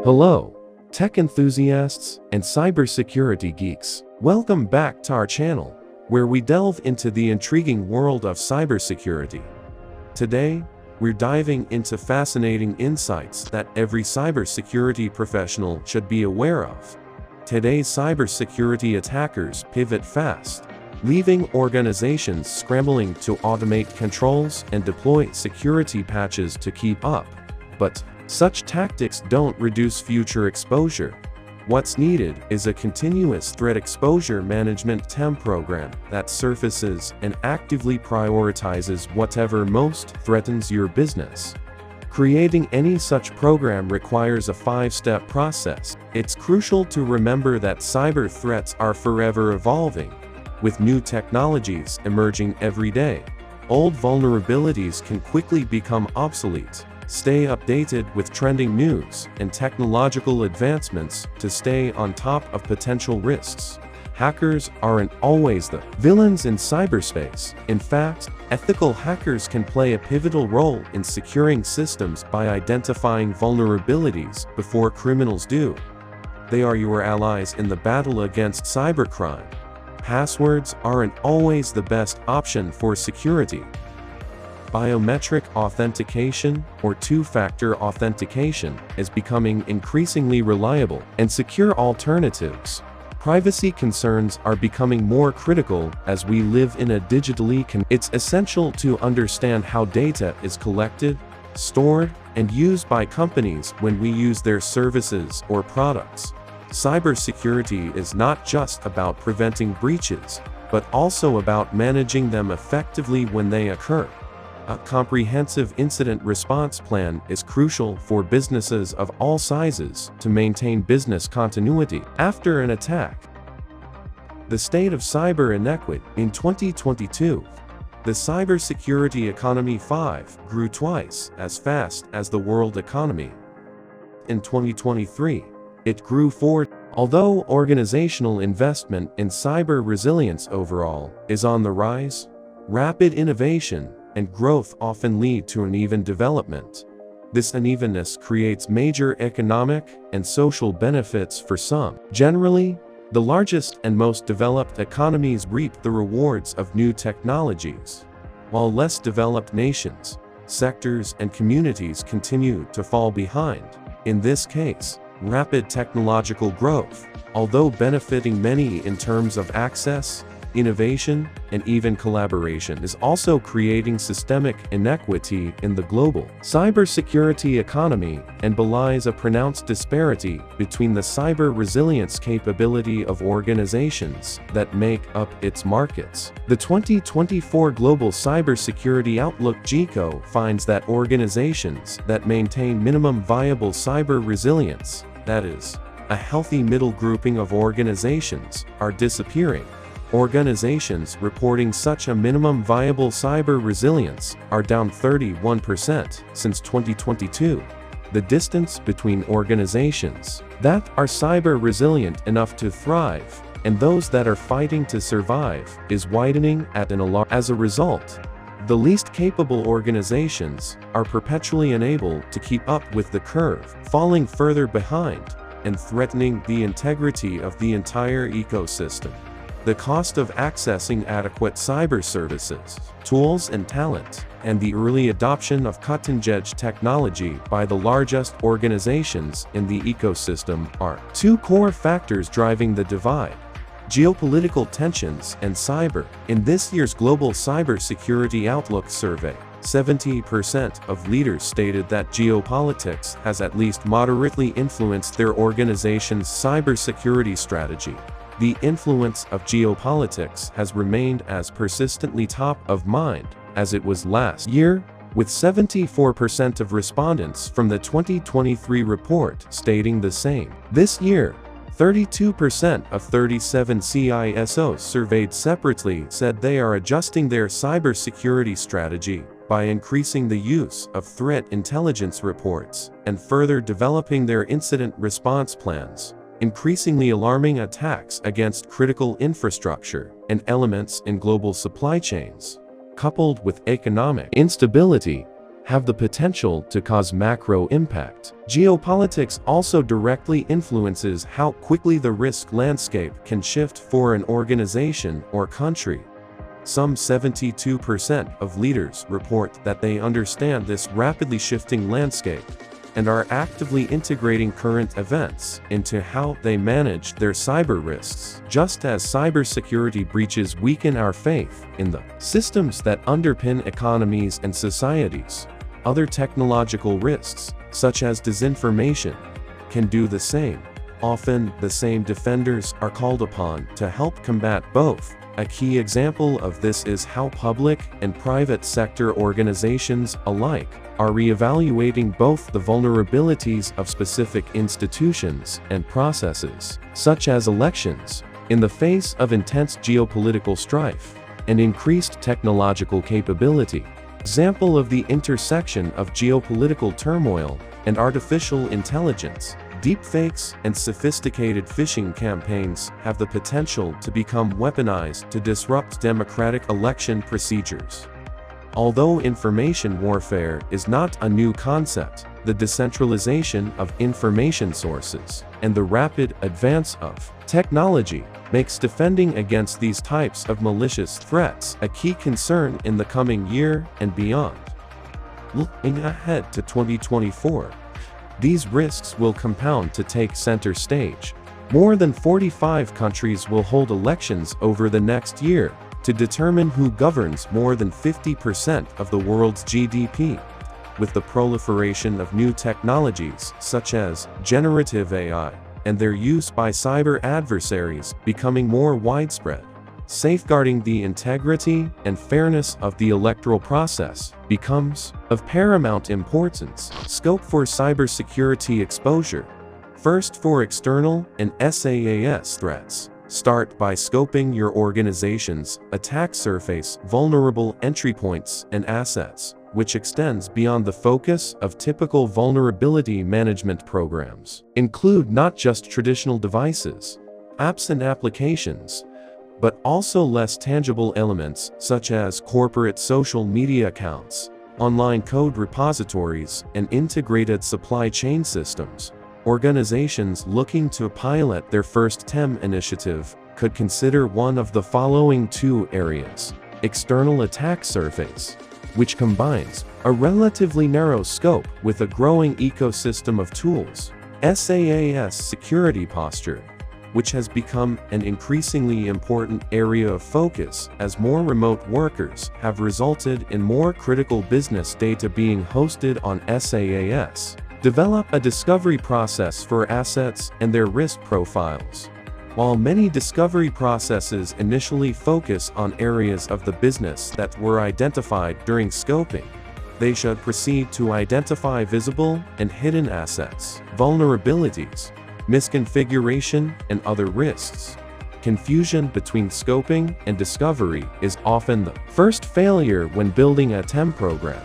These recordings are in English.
Hello, tech enthusiasts and cybersecurity geeks. Welcome back to our channel, where we delve into the intriguing world of cybersecurity. Today, we're diving into fascinating insights that every cybersecurity professional should be aware of. Today's cybersecurity attackers pivot fast, leaving organizations scrambling to automate controls and deploy security patches to keep up. But such tactics don't reduce future exposure. What's needed is a continuous threat exposure management TEM program that surfaces and actively prioritizes whatever most threatens your business. Creating any such program requires a 5-step process. It's crucial to remember that cyber threats are forever evolving, with new technologies emerging every day. Old vulnerabilities can quickly become obsolete. Stay updated with trending news and technological advancements to stay on top of potential risks. Hackers aren't always the villains in cyberspace. In fact, ethical hackers can play a pivotal role in securing systems by identifying vulnerabilities before criminals do. They are your allies in the battle against cybercrime. Passwords aren't always the best option for security. Biometric authentication, or two-factor authentication, is becoming increasingly reliable and secure alternatives. Privacy concerns are becoming more critical as we live in a digitally It's essential to understand how data is collected, stored, and used by companies when we use their services or products. Cybersecurity is not just about preventing breaches, but also about managing them effectively when they occur. A comprehensive incident response plan is crucial for businesses of all sizes to maintain business continuity after an attack. The state of cyber inequity. In 2022, the cybersecurity economy grew twice as fast as the world economy. In 2023, it grew 4. Although organizational investment in cyber resilience overall is on the rise, rapid innovation and growth often lead to uneven development. This unevenness creates major economic and social benefits for some. Generally, the largest and most developed economies reap the rewards of new technologies, while less developed nations, sectors, and communities continue to fall behind. In this case, rapid technological growth, although benefiting many in terms of access, innovation, and even collaboration, is also creating systemic inequity in the global cybersecurity economy and belies a pronounced disparity between the cyber resilience capability of organizations that make up its markets. The 2024 Global Cybersecurity Outlook (GECO) finds that organizations that maintain minimum viable cyber resilience, that is, a healthy middle grouping of organizations, are disappearing. Organizations reporting such a minimum viable cyber resilience are down 31% since 2022. The distance between organizations that are cyber resilient enough to thrive and those that are fighting to survive is widening at an alarm. As a result, the least capable organizations are perpetually unable to keep up with the curve, falling further behind and threatening the integrity of the entire ecosystem. The cost of accessing adequate cyber services, tools and talent, and the early adoption of cutting-edge technology by the largest organizations in the ecosystem are two core factors driving the divide: geopolitical tensions and cyber. In this year's Global Cybersecurity Outlook survey, 70% of leaders stated that geopolitics has at least moderately influenced their organization's cybersecurity strategy. The influence of geopolitics has remained as persistently top of mind as it was last year, with 74% of respondents from the 2023 report stating the same. This year, 32% of 37 CISOs surveyed separately said they are adjusting their cybersecurity strategy by increasing the use of threat intelligence reports and further developing their incident response plans. Increasingly alarming attacks against critical infrastructure and elements in global supply chains, coupled with economic instability, have the potential to cause macro impact. Geopolitics also directly influences how quickly the risk landscape can shift for an organization or country. Some 72% of leaders report that they understand this rapidly shifting landscape and are actively integrating current events into how they manage their cyber risks. Just as cybersecurity breaches weaken our faith in the systems that underpin economies and societies, other technological risks, such as disinformation, can do the same. Often, the same defenders are called upon to help combat both. A key example of this is how public and private sector organizations alike are reevaluating both the vulnerabilities of specific institutions and processes, such as elections, in the face of intense geopolitical strife and increased technological capability. Example of the intersection of geopolitical turmoil and artificial intelligence. Deepfakes and sophisticated phishing campaigns have the potential to become weaponized to disrupt democratic election procedures. Although information warfare is not a new concept, the decentralization of information sources and the rapid advance of technology makes defending against these types of malicious threats a key concern in the coming year and beyond. Looking ahead to 2024, these risks will compound to take center stage. More than 45 countries will hold elections over the next year to determine who governs more than 50% of the world's GDP. With the proliferation of new technologies such as generative AI and their use by cyber adversaries becoming more widespread, safeguarding the integrity and fairness of the electoral process becomes of paramount importance. Scope for cybersecurity exposure. First, for external and SaaS threats. Start by scoping your organization's attack surface, vulnerable entry points, and assets, which extends beyond the focus of typical vulnerability management programs. Include not just traditional devices, apps and applications, but also less tangible elements such as corporate social media accounts, online code repositories, and integrated supply chain systems. Organizations looking to pilot their first TEM initiative could consider one of the following two areas. External attack surface, which combines a relatively narrow scope with a growing ecosystem of tools. SaaS security posture, which has become an increasingly important area of focus as more remote workers have resulted in more critical business data being hosted on SaaS. Develop a discovery process for assets and their risk profiles. While many discovery processes initially focus on areas of the business that were identified during scoping, they should proceed to identify visible and hidden assets, vulnerabilities, misconfiguration, and other risks. Confusion between scoping and discovery is often the first failure when building a TEM program.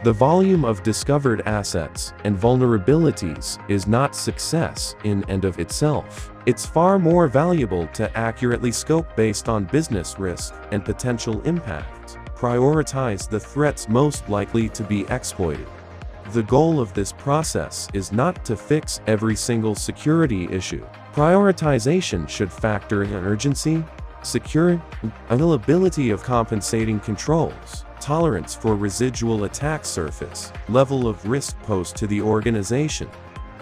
The volume of discovered assets and vulnerabilities is not success in and of itself. It's far more valuable to accurately scope based on business risk and potential impact. Prioritize the threats most likely to be exploited. The goal of this process is not to fix every single security issue. Prioritization should factor in urgency, security, availability of compensating controls, tolerance for residual attack surface, level of risk posed to the organization.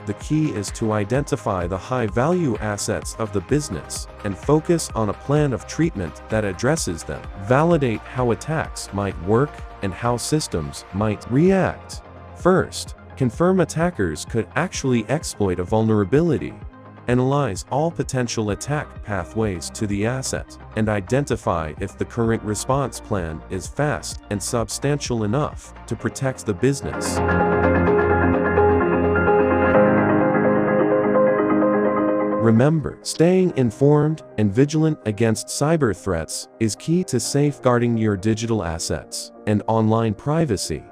The key is to identify the high-value assets of the business and focus on a plan of treatment that addresses them. Validate how attacks might work and how systems might react. First, confirm attackers could actually exploit a vulnerability. Analyze all potential attack pathways to the asset, and identify if the current response plan is fast and substantial enough to protect the business. Remember, staying informed and vigilant against cyber threats is key to safeguarding your digital assets and online privacy.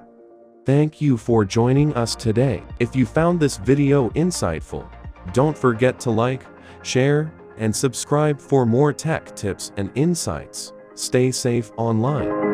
Thank you for joining us today. If you found this video insightful, don't forget to like, share, and subscribe for more tech tips and insights. Stay safe online.